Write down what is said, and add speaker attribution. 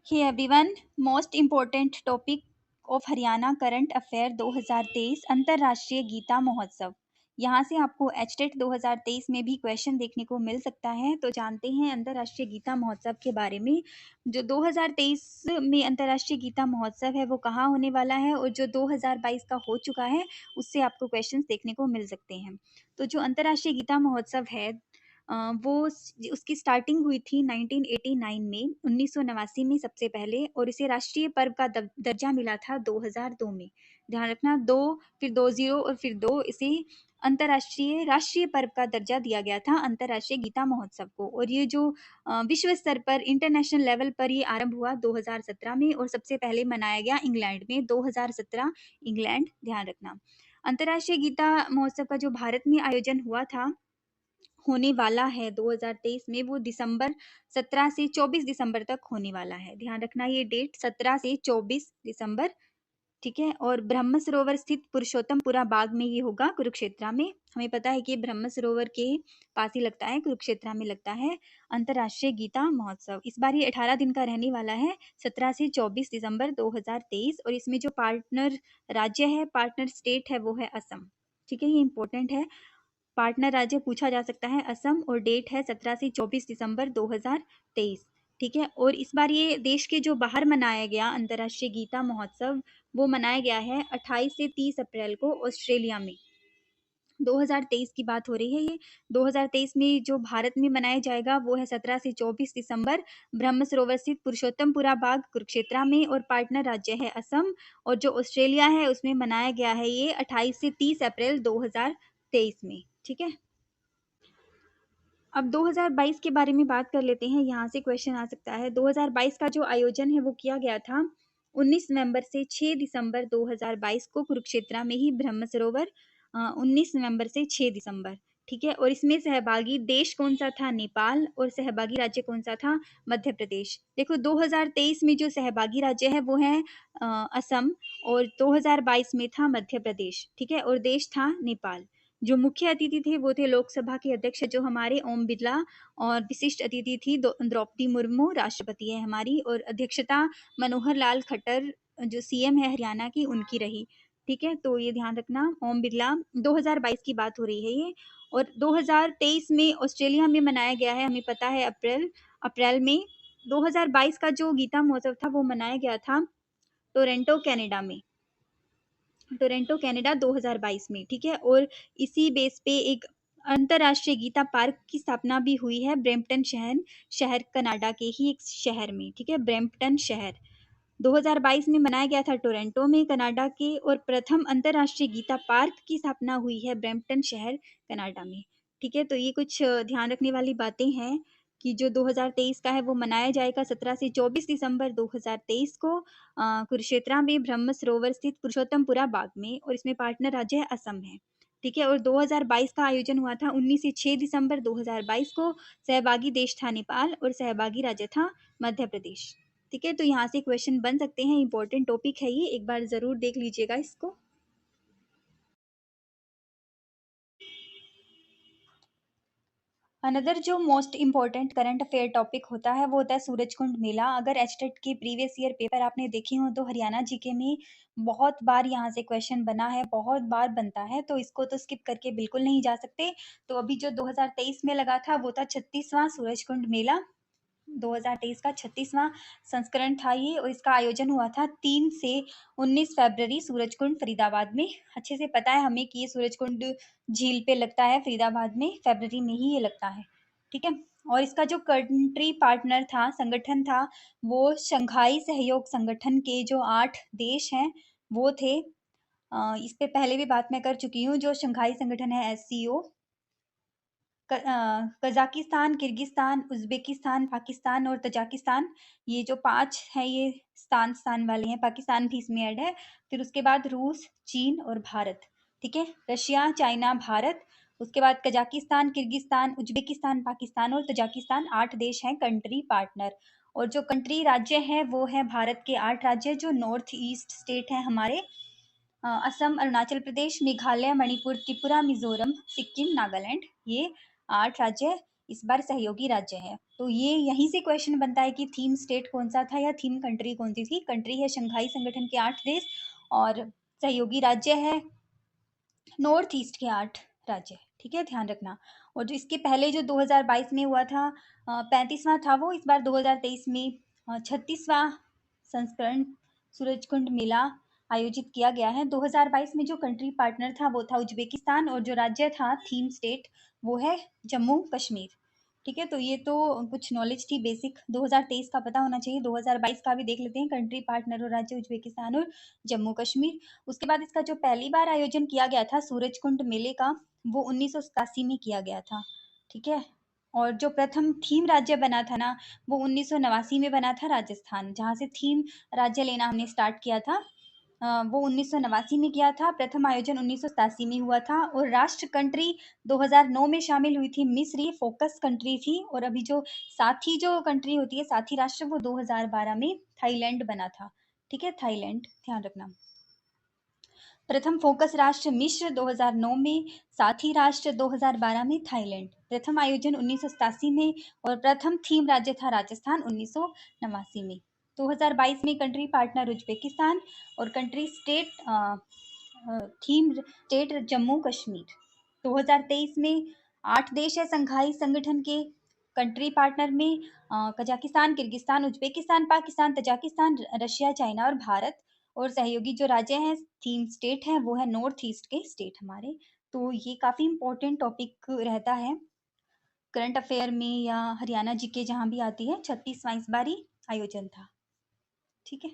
Speaker 1: Hey everyone, most important topic of Haryana current affair 2023 अंतरराष्ट्रीय गीता महोत्सव। यहाँ से आपको एचटेट 2023 में भी क्वेश्चन देखने को मिल सकता है। तो जानते हैं अंतरराष्ट्रीय गीता महोत्सव के बारे में। जो 2023 में अंतरराष्ट्रीय गीता महोत्सव है वो कहाँ होने वाला है, और जो 2022 का हो चुका है उससे आपको क्वेश्चंस देखने को मिल सकते हैं। तो जो अंतरराष्ट्रीय गीता महोत्सव है वो उसकी स्टार्टिंग हुई थी 1989 में, 1989 में सबसे पहले, और इसे राष्ट्रीय पर्व का दर्जा मिला था 2002 में। ध्यान रखना, 2 फिर 20 और फिर 2, इसे अंतरराष्ट्रीय राष्ट्रीय पर्व का दर्जा दिया गया था अंतरराष्ट्रीय गीता महोत्सव को। और ये जो विश्व स्तर पर इंटरनेशनल लेवल पर ये आरंभ हुआ 2017 में, और सबसे पहले मनाया गया इंग्लैंड में 2017, इंग्लैंड। ध्यान रखना, अंतरराष्ट्रीय गीता महोत्सव का जो भारत में आयोजन हुआ था, होने वाला है 2023 में, वो दिसंबर 17 से 24 दिसंबर तक होने वाला है। ध्यान रखना ये डेट 17 से 24 दिसंबर, ठीक है। और ब्रह्म सरोवर स्थित पुरुषोत्तमपुरा बाग में ये होगा, कुरुक्षेत्र में। हमें पता है कि ब्रह्म सरोवर के पास ही लगता है, कुरुक्षेत्र में लगता है अंतरराष्ट्रीय गीता महोत्सव। इस बार ये 18 दिन का रहने वाला है, 17 से 24 दिसंबर 2023। और इसमें जो पार्टनर राज्य है, पार्टनर स्टेट है, वो है असम, ठीक है। ये इंपॉर्टेंट है, पार्टनर राज्य पूछा जा सकता है असम, और डेट है 17 से 24 दिसंबर 2023, ठीक है। और इस बार ये देश के जो बाहर मनाया गया अंतरराष्ट्रीय गीता महोत्सव, वो मनाया गया है 28 से 30 अप्रैल को ऑस्ट्रेलिया में। 2023 की बात हो रही है ये। 2023 में जो भारत में मनाया जाएगा वो है 17 से 24 दिसंबर, ब्रह्म सरोवर स्थित पुरुषोत्तमपुरा बाग, कुरुक्षेत्र में, और पार्टनर राज्य है असम। और जो ऑस्ट्रेलिया है उसमें मनाया गया है ये 28 से 30 अप्रैल 2023 में, ठीक है। अब 2022 के बारे में बात कर लेते हैं, यहाँ से क्वेश्चन आ सकता है। 2022 का जो आयोजन है वो किया गया था 19 नवंबर से 6 दिसंबर 2022 को कुरुक्षेत्र में ही, ब्रह्म सरोवर, 19 नवंबर से 6 दिसंबर, ठीक है। और इसमें सहभागी देश कौन सा था? नेपाल। और सहभागी राज्य कौन सा था? मध्य प्रदेश। देखो 2023 में जो सहभागी राज्य है वो है असम, और 2022 में था मध्य प्रदेश, ठीक है। और देश था नेपाल। जो मुख्य अतिथि थे वो थे लोकसभा के अध्यक्ष जो हमारे ओम बिरला, और विशिष्ट अतिथि थी द्रौपदी मुर्मू, राष्ट्रपति है हमारी, और अध्यक्षता मनोहर लाल खट्टर जो सीएम है हरियाणा की, उनकी रही, ठीक है। तो ये ध्यान रखना, ओम बिरला। 2022 की बात हो रही है ये। और 2023 में ऑस्ट्रेलिया में मनाया गया है, हमें पता है अप्रैल में। 2022 का जो गीता महोत्सव था वो मनाया गया था टोरंटो कनाडा में, टोरंटो कनाडा 2022 में, ठीक है। और इसी बेस पे एक अंतरराष्ट्रीय गीता पार्क की स्थापना भी हुई है ब्रैम्पटन शहर कनाडा के ही एक शहर में, ठीक है, ब्रैम्पटन शहर। 2022 में मनाया गया था टोरंटो में, कनाडा के, और प्रथम अंतरराष्ट्रीय गीता पार्क की स्थापना हुई है ब्रैम्पटन शहर कनाडा में, ठीक है। तो ये कुछ ध्यान रखने वाली बातें हैं कि जो 2023 का है वो मनाया जाएगा 17 से 24 दिसंबर 2023 को कुरुक्षेत्र में, ब्रह्म सरोवर स्थित पुरुषोत्तमपुरा बाग में, और इसमें पार्टनर राज्य है असम है, ठीक है। और 2022 का आयोजन हुआ था 19 से 6 दिसंबर 2022 को। सहभागी देश था नेपाल, और सहभागी राज्य था मध्य प्रदेश, ठीक है। तो यहाँ से क्वेश्चन बन सकते हैं, इंपॉर्टेंट टॉपिक है ये, एक बार जरूर देख लीजिएगा इसको। अनदर जो most important current affair topic होता है वो होता है सूरजकुंड मेला। अगर एचटेट के प्रीवियस ईयर पेपर आपने देखे हो तो हरियाणा जीके में बहुत बार यहाँ से क्वेश्चन बना है, बहुत बार बनता है, तो इसको तो स्किप करके बिल्कुल नहीं जा सकते। तो अभी जो 2023 में लगा था वो था 36वां सूरजकुंड मेला, 2023 का 36वां संस्करण था ये, और इसका आयोजन हुआ था 3 से 19 फरवरी सूरजकुंड फरीदाबाद में। अच्छे से पता है हमें कि ये सूरजकुंड झील पे लगता है फरीदाबाद में, फरवरी में ही ये लगता है, ठीक है। और इसका जो कंट्री पार्टनर था, संगठन था, वो शंघाई सहयोग संगठन के जो 8 देश हैं वो थे। इस पे पहले भी बात मैं कर चुकी हूँ। जो शंघाई संगठन है SCO, Kazakhstan, Kyrgyzstan, Uzbekistan, Pakistan और तजाकिस्तान, ये जो 5 हैं ये स्थान वाले हैं, पाकिस्तान भी इसमें ऐड है। फिर उसके बाद रूस, चीन और भारत, ठीक है, रशिया, चाइना, भारत। उसके बाद कजाकिस्तान, किर्गिस्तान, उज्बेकिस्तान, पाकिस्तान और तजाकिस्तान, 8 देश हैं कंट्री पार्टनर। और जो कंट्री राज्य है वो है भारत के 8 राज्य जो नॉर्थ ईस्ट स्टेट हैं हमारे, असम, अरुणाचल प्रदेश, मेघालय, मणिपुर, त्रिपुरा, मिजोरम, सिक्किम, नागालैंड, ये 8 राज्य इस बार सहयोगी राज्य है। तो ये यहीं से क्वेश्चन बनता है कि थीम स्टेट कौन सा था या थीम कंट्री कौन सी थी। कंट्री है शंघाई संगठन के 8 देश और सहयोगी राज्य है नॉर्थ ईस्ट के 8 राज्य। ठीक है, ध्यान रखना। और जो इसके पहले जो 2022 में हुआ था 35वां था वो, इस बार 2023 में 36वां संस्करण सूरजकुंड मेला आयोजित किया गया है। 2022 में जो कंट्री पार्टनर था वो था उज्बेकिस्तान और जो राज्य था थीम स्टेट वो है जम्मू कश्मीर। ठीक है, तो ये तो कुछ नॉलेज थी बेसिक, 2023 का पता होना चाहिए। 2022 का भी देख लेते हैं। कंट्री पार्टनर और राज्य उज्बेकिस्तान और जम्मू कश्मीर। उसके बाद इसका जो पहली बार आयोजन किया गया था सूरजकुंड मेले का, वो 1987 में किया गया था। ठीक है, और जो प्रथम थीम राज्य बना था ना, वो 1989 में बना था राजस्थान, जहाँ से थीम राज्य लेना हमने स्टार्ट किया था। वो 1989 में किया था। प्रथम आयोजन 1987 में हुआ था और राष्ट्र कंट्री 2009 में शामिल हुई थी। मिस्र ये फोकस कंट्री थी और अभी जो साथी जो कंट्री होती है, साथी राष्ट्र, वो 2012 में थाईलैंड बना था। ठीक है, थाईलैंड, ध्यान रखना। प्रथम फोकस राष्ट्र मिस्र 2009 में, साथी राष्ट्र 2012 में थाईलैंड। प्रथम आयोजन 1987 में और प्रथम थीम राज्य था राजस्थान 1989 में। 2022 में कंट्री पार्टनर उज्बेकिस्तान और country state theme state Jammu Kashmir. 2023 में 8 देश है संघाई संगठन के कंट्री पार्टनर में, Kazakhstan, Kyrgyzstan, Uzbekistan, Pakistan, Tajikistan, Russia, China और भारत। और सहयोगी जो राज्य हैं थीम स्टेट है वो है नॉर्थ ईस्ट के स्टेट हमारे। तो ये काफ़ी इंपॉर्टेंट टॉपिक रहता है करंट अफेयर में या हरियाणा जीके जहाँ भी आती है। 36वां इस बारी आयोजन था। ठीक है।